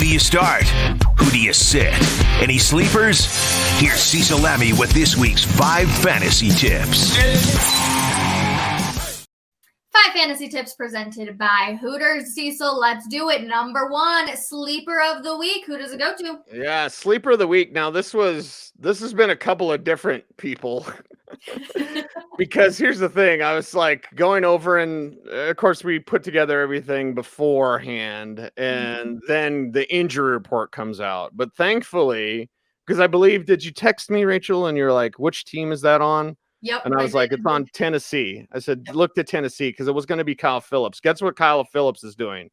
do you start? Who do you sit? Any sleepers? Here's Cecil Lammy with this week's 5 fantasy tips. 5 fantasy tips presented by Hooters. Cecil, let's do it. Number 1, sleeper of the week. Who does it go to? Yeah, sleeper of the week. Now this has been a couple of different people. Because here's the thing, I was like going over, and of course we put together everything beforehand, and then the injury report comes out. But thankfully, because I believe, did you text me, Rachel, and you're like, which team is that on? Yep. And I was like, it's on Tennessee. I said, look to Tennessee, because it was going to be Kyle Phillips. Guess what Kyle Phillips is doing?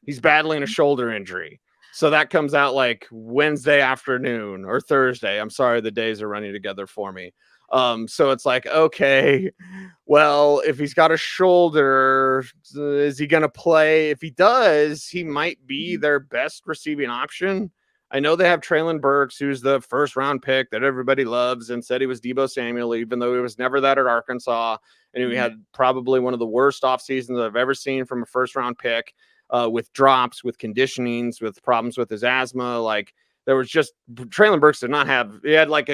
He's battling a shoulder injury. So that comes out like Wednesday afternoon or Thursday. I'm sorry, the days are running together for me. So it's like, okay, well, if he's got a shoulder, is he going to play? If he does, he might be their best receiving option. I know they have Traylon Burks, who's the first round pick that everybody loves and said he was Deebo Samuel, even though he was never that at Arkansas. And we had probably one of the worst off seasons I've ever seen from a first round pick, with drops, with conditionings, with problems with his asthma. Like, there was just, Traylon Burks did not have, he had like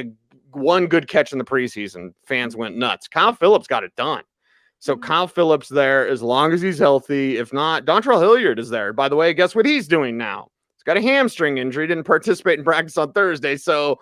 one good catch in the preseason. Fans went nuts. Kyle Phillips got it done. So Kyle Phillips there, as long as he's healthy. If not, Dontrell Hilliard is there. By the way, guess what he's doing now? He's got a hamstring injury, didn't participate in practice on Thursday. So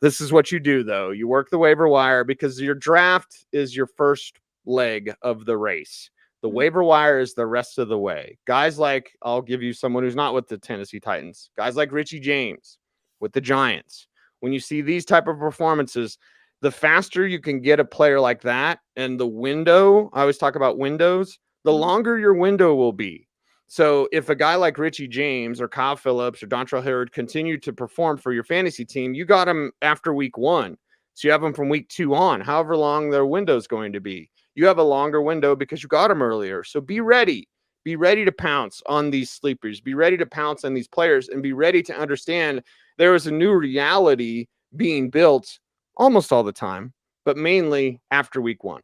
this is what you do, though. You work the waiver wire, because your draft is your first leg of the race. The waiver wire is the rest of the way. Guys like, I'll give you someone who's not with the Tennessee Titans. Guys like Richie James with the Giants. When you see these type of performances, the faster you can get a player like that, and the window, I always talk about windows, the longer your window will be. So if a guy like Richie James or Kyle Phillips or Dontrell Hilliard continue to perform for your fantasy team, you got them after week 1. So you have them from week 2 on, however long their window is going to be. You have a longer window because you got them earlier. So be ready. Be ready to pounce on these sleepers. Be ready to pounce on these players, and be ready to understand there is a new reality being built almost all the time, but mainly after week 1.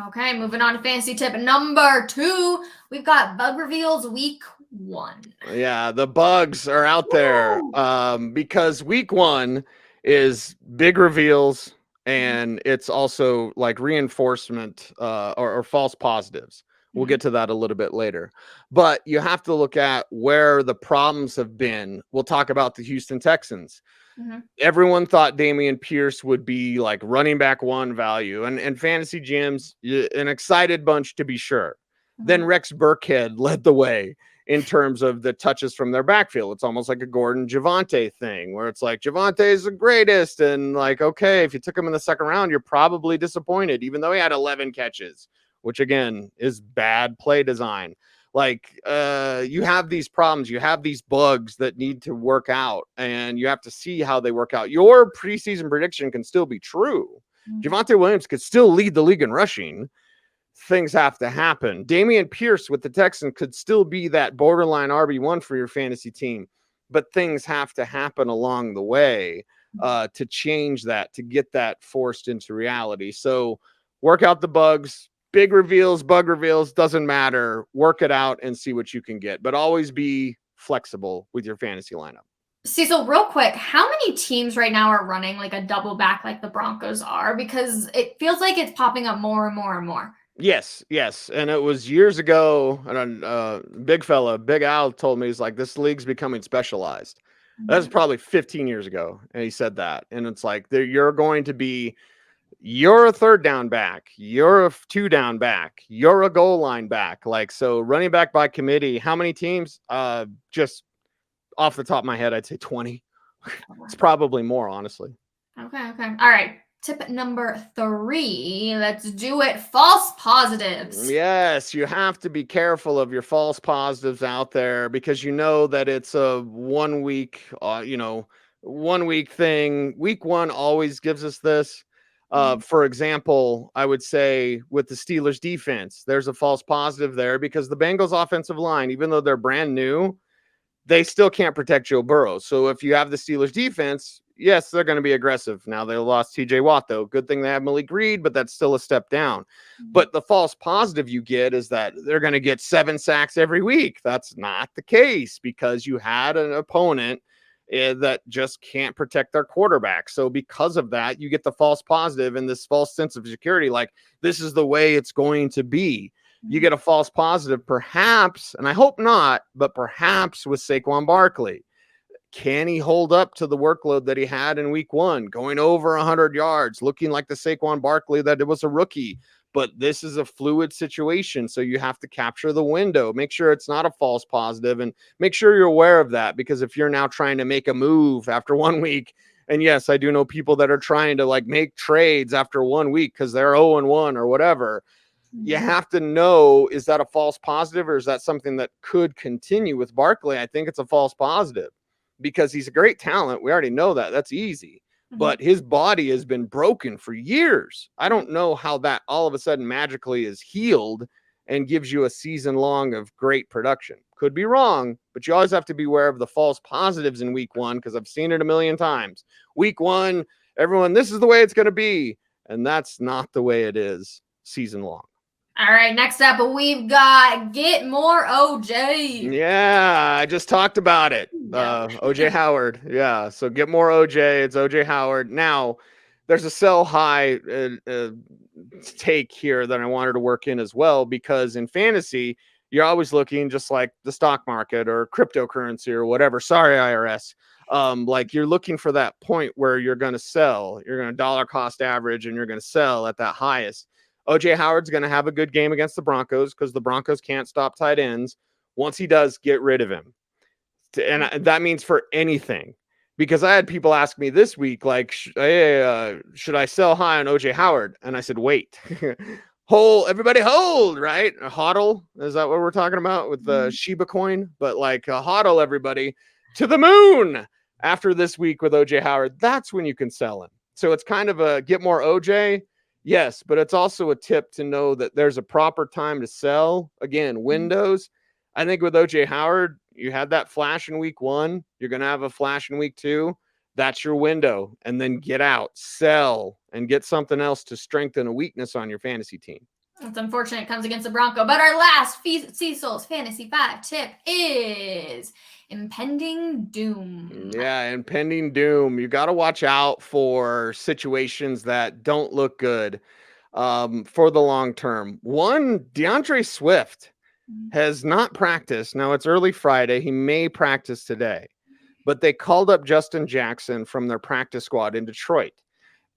Okay, moving on to fantasy tip number 2. We've got bug reveals week 1. Yeah, the bugs are out there, because week 1 is big reveals, and it's also like reinforcement or false positives. We'll get to that a little bit later. But you have to look at where the problems have been. We'll talk about the Houston Texans. Everyone thought Dameon Pierce would be like running back 1 value, and fantasy gyms, an excited bunch to be sure. Then Rex Burkhead led the way in terms of the touches from their backfield. It's almost like a Gordon Javonte thing, where it's like Javonte is the greatest, and like, okay, if you took him in the second round, you're probably disappointed, even though he had 11 catches, which again is bad play design. Like, you have these problems, you have these bugs that need to work out, and you have to see how they work out. Your preseason prediction can still be true. Javonte Williams could still lead the league in rushing. Things have to happen. Dameon Pierce with the Texans could still be that borderline RB1 for your fantasy team, but things have to happen along the way to change that, to get that forced into reality. So work out the bugs. Big reveals, bug reveals, doesn't matter. Work it out and see what you can get. But always be flexible with your fantasy lineup. Cecil, real quick, how many teams right now are running like a double back like the Broncos are? Because it feels like it's popping up more and more and more. Yes. And it was years ago. And Big Al told me, he's like, this league's becoming specialized. That's probably 15 years ago. And he said that. And it's like, you're going to be, you're a 3rd down back, you're a 2 down back, you're a goal line back. Like, so running back by committee, how many teams? Just off the top of my head, I'd say 20. It's probably more, honestly. Okay. All right. Tip number 3. Let's do it. False positives. Yes, you have to be careful of your false positives out there, because you know that it's a 1 week, 1 week thing. Week 1 always gives us this. For example, I would say with the Steelers defense, there's a false positive there, because the Bengals offensive line, even though they're brand new, they still can't protect Joe Burrow. So if you have the Steelers defense, yes, they're going to be aggressive. Now they lost TJ Watt, though. Good thing they have Malik Reed, but that's still a step down. But the false positive you get is that they're going to get 7 sacks every week. That's not the case because you had an opponent that just can't protect their quarterback. So because of that, you get the false positive and this false sense of security, like this is the way it's going to be. You get a false positive, perhaps, and I hope not, but perhaps with Saquon Barkley. Can he hold up to the workload that he had in week 1, going over 100 yards, looking like the Saquon Barkley that it was a rookie? But this is a fluid situation, so you have to capture the window. Make sure it's not a false positive, and make sure you're aware of that, because if you're now trying to make a move after 1 week, and yes, I do know people that are trying to like make trades after 1 week because they're 0-1 or whatever. You have to know, is that a false positive or is that something that could continue with Barkley? I think it's a false positive because he's a great talent. We already know that. That's easy. But his body has been broken for years. I don't know how that all of a sudden magically is healed and gives you a season long of great production. Could be wrong, but you always have to be aware of the false positives in week 1 because I've seen it a million times. Week 1, everyone, this is the way it's going to be. And that's not the way it is season long. All right, next up, we've got get more OJ. Yeah, I just talked about it. OJ Howard. Yeah, so get more OJ. It's OJ Howard. Now, there's a sell high take here that I wanted to work in as well, because in fantasy, you're always looking just like the stock market or cryptocurrency or whatever. Sorry, IRS. Like you're looking for that point where you're going to sell. You're going to dollar cost average and you're going to sell at that highest. OJ Howard's going to have a good game against the Broncos because the Broncos can't stop tight ends. Once he does, get rid of him. And that means for anything, because I had people ask me this week, like, hey, should I sell high on OJ Howard? And I said, wait, everybody hold, right? A hodl. Is that what we're talking about with the Shiba coin? But like a hodl, everybody to the moon after this week with OJ Howard. That's when you can sell him. So it's kind of a get more OJ. Yes, but it's also a tip to know that there's a proper time to sell. Again, windows. I think with OJ Howard, you had that flash in week 1. You're going to have a flash in week 2. That's your window. And then get out, sell, and get something else to strengthen a weakness on your fantasy team. It's unfortunate it comes against the Bronco. But our last CECIL'S Fantasy 5 tip is impending doom. Yeah, impending doom. You got to watch out for situations that don't look good for the long term. One, DeAndre Swift has not practiced. Now it's early Friday. He may practice today, but they called up Justin Jackson from their practice squad in Detroit.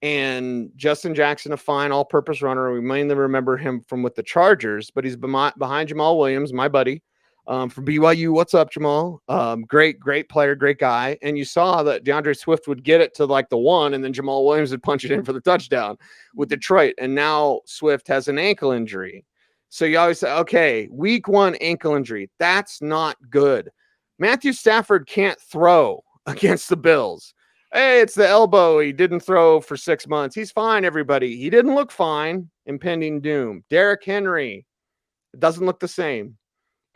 And Justin Jackson, a fine all-purpose runner. We mainly remember him from with the Chargers, but he's behind Jamal Williams, my buddy. From BYU. What's up, Jamal? Great player, great guy. And you saw that DeAndre Swift would get it to like the 1, and then Jamal Williams would punch it in for the touchdown with Detroit. And now Swift has an ankle injury. So you always say, okay, week 1 ankle injury. That's not good. Matthew Stafford can't throw against the Bills. Hey, it's the elbow. He didn't throw for 6 months. He's fine, everybody. He didn't look fine. Impending doom. Derrick Henry. It doesn't look the same.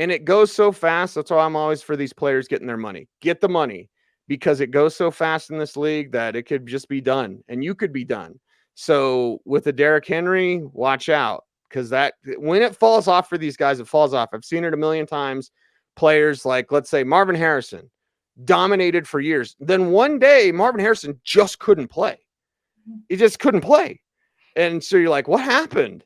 And it goes so fast. That's why I'm always for these players getting their money. Get the money, because it goes so fast in this league that it could just be done, and you could be done. So with the Derrick Henry, watch out, because that when it falls off for these guys, it falls off. I've seen it a million times. Players like, let's say, Marvin Harrison dominated for years. Then one day, Marvin Harrison just couldn't play. He just couldn't play. And so you're like, what happened?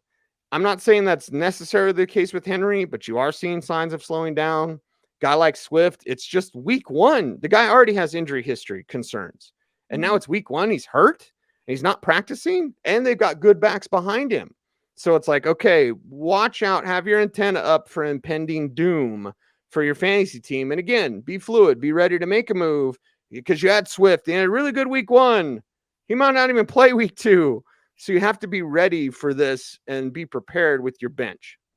I'm not saying that's necessarily the case with Henry, but you are seeing signs of slowing down. Guy like Swift, it's just week 1. The guy already has injury history concerns. And now it's week 1. He's hurt. And he's not practicing. And they've got good backs behind him. So it's like, okay, watch out. Have your antenna up for impending doom for your fantasy team. And again, be fluid. Be ready to make a move, because you had Swift. He had a really good week 1. He might not even play week 2. So you have to be ready for this and be prepared with your bench.